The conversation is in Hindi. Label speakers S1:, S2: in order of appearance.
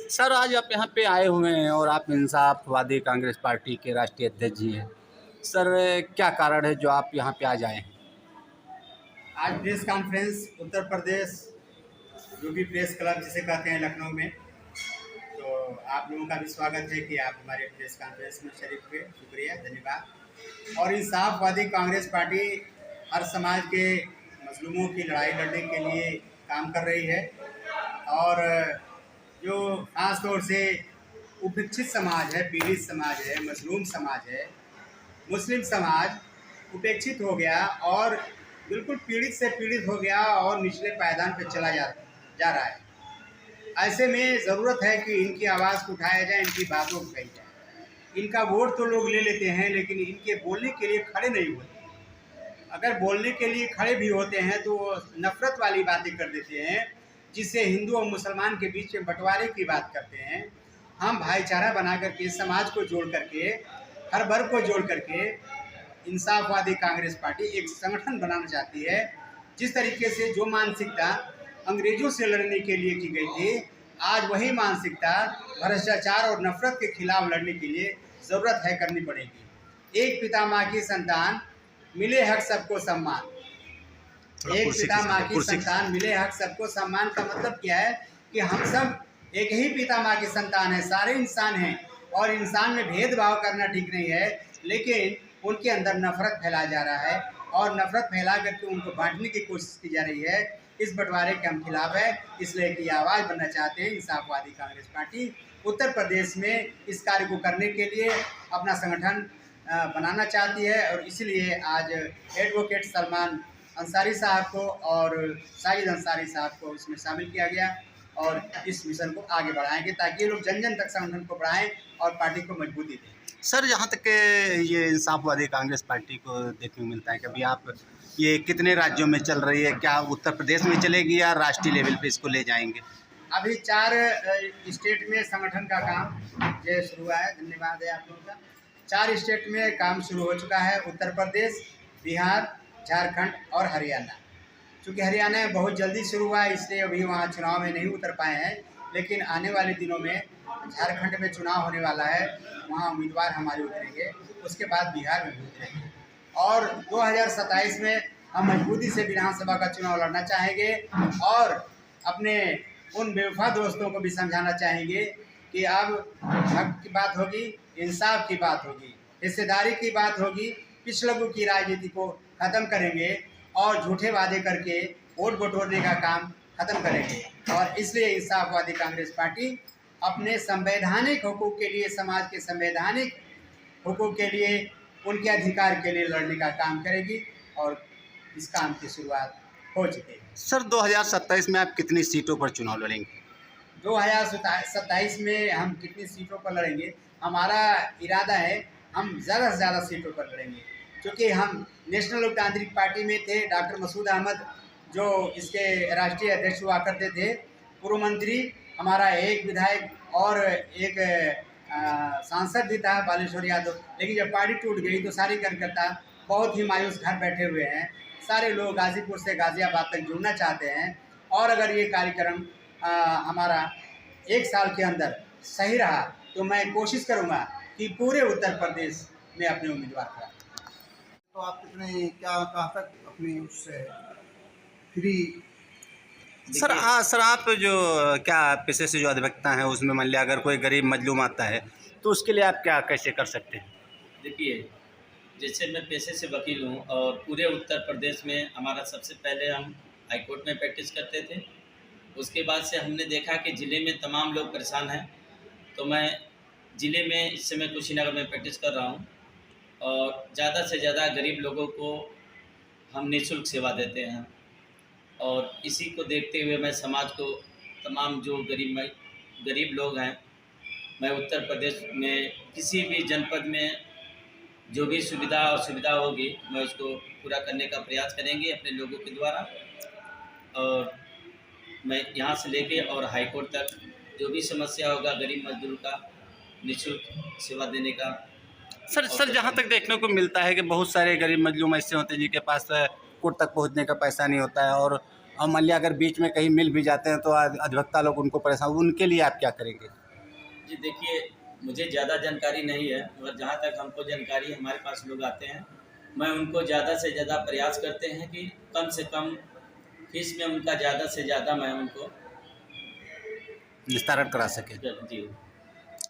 S1: सर आज आप यहाँ पे आए हुए हैं और आप इंसाफवादी कांग्रेस पार्टी के राष्ट्रीय अध्यक्ष जी हैं। सर क्या कारण है जो आप यहाँ पे आज आए हैं?
S2: आज press conference Uttar Pradesh UP press club जिसे कहते हैं लखनऊ में, तो आप लोगों का भी स्वागत है कि आप हमारे प्रेस कॉन्फ्रेंस में शरीक हुए। शुक्रिया, धन्यवाद। और इंसाफवादी कांग्रेस पार्टी हर समाज के मजलूमों की लड़ाई लड़ने के लिए काम कर रही है और जो खास तौर से उपेक्षित समाज है, पीड़ित समाज है, मजलूम समाज है, मुस्लिम समाज उपेक्षित हो गया और बिल्कुल पीड़ित से पीड़ित हो गया और निचले पायदान पर चला जा रहा है। ऐसे में ज़रूरत है कि इनकी आवाज़ को उठाया जाए, इनकी बातों को कही जाए। इनका वोट तो लोग ले लेते हैं लेकिन इनके बोलने के लिए खड़े नहीं होते। अगर बोलने के लिए खड़े भी होते हैं तो नफ़रत वाली बातें कर देते हैं, जिससे हिंदू और मुसलमान के बीच में बंटवारे की बात करते हैं। हम भाईचारा बना करके, समाज को जोड़ करके, हर वर्ग को जोड़ करके इंसाफवादी कांग्रेस पार्टी एक संगठन बनाना चाहती है। जिस तरीके से जो मानसिकता अंग्रेजों से लड़ने के लिए की गई थी, आज वही मानसिकता भ्रष्टाचार और नफरत के खिलाफ लड़ने के लिए ज़रूरत है, करनी पड़ेगी। एक पिता माँ की संतान, मिले हक सबको सम्मान। एक पिता माँ की संतान, मिले हक सबको सम्मान का मतलब क्या है कि हम सब एक ही पिता माँ की संतान है, सारे इंसान हैं और इंसान में भेदभाव करना ठीक नहीं है। लेकिन उनके अंदर नफरत फैलाया जा रहा है और नफरत फैला करके उनको बांटने की कोशिश की जा रही है। इस बंटवारे के हम खिलाफ है, इसलिए कि आवाज़ बनना चाहते हैं। इंसाफवादी कांग्रेस पार्टी उत्तर प्रदेश में इस कार्य को करने के लिए अपना संगठन बनाना चाहती है और इसलिए आज एडवोकेट सलमान अंसारी साहब को और साजिद अंसारी साहब को इसमें शामिल किया गया और इस मिशन को आगे बढ़ाएंगे ताकि ये लोग जन जन तक संगठन को बढ़ाएं और पार्टी को मजबूती दें।
S1: सर जहाँ तक ये इंसाफवादी कांग्रेस पार्टी को देखने को मिलता है, कभी आप ये कितने राज्यों में चल रही है? क्या उत्तर प्रदेश में चलेगी या राष्ट्रीय लेवल पे इसको ले जाएंगे?
S2: अभी 4 स्टेट में संगठन का काम ये शुरू हुआ है। धन्यवाद है आप लोगों का। 4 स्टेट में काम शुरू हो चुका है, उत्तर प्रदेश, बिहार, झारखंड और हरियाणा। चूँकि हरियाणा में बहुत जल्दी शुरू हुआ है इसलिए अभी वहाँ चुनाव में नहीं उतर पाए हैं, लेकिन आने वाले दिनों में झारखंड में चुनाव होने वाला है, वहाँ उम्मीदवार हमारे उतरेंगे, उसके बाद बिहार में भी उतरेंगे और 2027 में हम मजबूती से विधानसभा का चुनाव लड़ना चाहेंगे और अपने उन बेवफा दोस्तों को भी समझाना चाहेंगे कि अब हक की बात होगी, इंसाफ की बात होगी, हिस्सेदारी की बात होगी। पिछड़ों की राजनीति को ख़त्म करेंगे और झूठे वादे करके वोट बटोरने का काम ख़त्म करेंगे और इसलिए इंसाफवादी कांग्रेस पार्टी अपने संवैधानिक हकूक़ के लिए, समाज के संवैधानिक हकूक़ के लिए, उनके अधिकार के लिए लड़ने का काम करेगी और इस काम की शुरुआत हो चुकी है।
S1: सर 2027 में आप कितनी सीटों पर चुनाव लड़ेंगे?
S2: 2027 में हम कितनी सीटों पर लड़ेंगे, हमारा इरादा है हम ज़्यादा से ज़्यादा सीटों पर लड़ेंगे, क्योंकि हम नेशनल लोकतांत्रिक पार्टी में थे। डॉक्टर मसूद अहमद जो इसके राष्ट्रीय अध्यक्ष हुआ करते थे, पूर्व मंत्री, हमारा एक विधायक और एक सांसद भी था बालेश्वर यादव। लेकिन जब पार्टी टूट गई तो सारे कार्यकर्ता बहुत ही मायूस घर बैठे हुए हैं। सारे लोग गाज़ीपुर से गाज़ियाबाद तक जुड़ना चाहते हैं और अगर ये कार्यक्रम हमारा 1 साल के अंदर सही रहा तो मैं कोशिश करूँगा कि पूरे उत्तर प्रदेश में अपने उम्मीदवार करा।
S3: तो आप कितने कहाँ तक अपनी उससे फ्री?
S1: सर आप जो क्या पेशे से जो अधिवक्ता हैं उसमें मान लिया अगर कोई गरीब मजलूम आता है तो उसके लिए आप क्या कैसे कर सकते हैं?
S4: देखिए, जैसे मैं पेशे से वकील हूँ और पूरे उत्तर प्रदेश में हमारा सबसे पहले हम हाई कोर्ट में प्रैक्टिस करते थे। उसके बाद से हमने देखा कि ज़िले में तमाम लोग परेशान हैं, तो मैं ज़िले में इस समय कुशीनगर में प्रैक्टिस कर रहा हूँ और ज़्यादा से ज़्यादा गरीब लोगों को हम निःशुल्क सेवा देते हैं और इसी को देखते हुए मैं समाज को तमाम जो गरीब लोग हैं, मैं उत्तर प्रदेश में किसी भी जनपद में जो भी सुविधा होगी मैं उसको पूरा करने का प्रयास करेंगे अपने लोगों के द्वारा और मैं यहाँ से लेके और हाई कोर्ट तक जो भी समस्या होगा गरीब मजदूर का निःशुल्क सेवा देने का।
S1: सर जहाँ तक देखने को मिलता है कि बहुत सारे गरीब मजलूम ऐसे होते हैं जिनके पास कोर्ट तक पहुँचने का पैसा नहीं होता है और और मान लिया अगर बीच में कहीं मिल भी जाते हैं तो अधिवक्ता लोग उनको परेशान, उनके लिए आप क्या करेंगे?
S4: जी देखिए, मुझे ज़्यादा जानकारी नहीं है, मगर जहाँ तक हमको जानकारी है, हमारे पास लोग आते हैं, मैं उनको ज़्यादा से ज़्यादा प्रयास करते हैं कि कम से कम फीस में उनका ज़्यादा से ज़्यादा मैं उनको
S1: निस्तारण करा सके।
S4: जी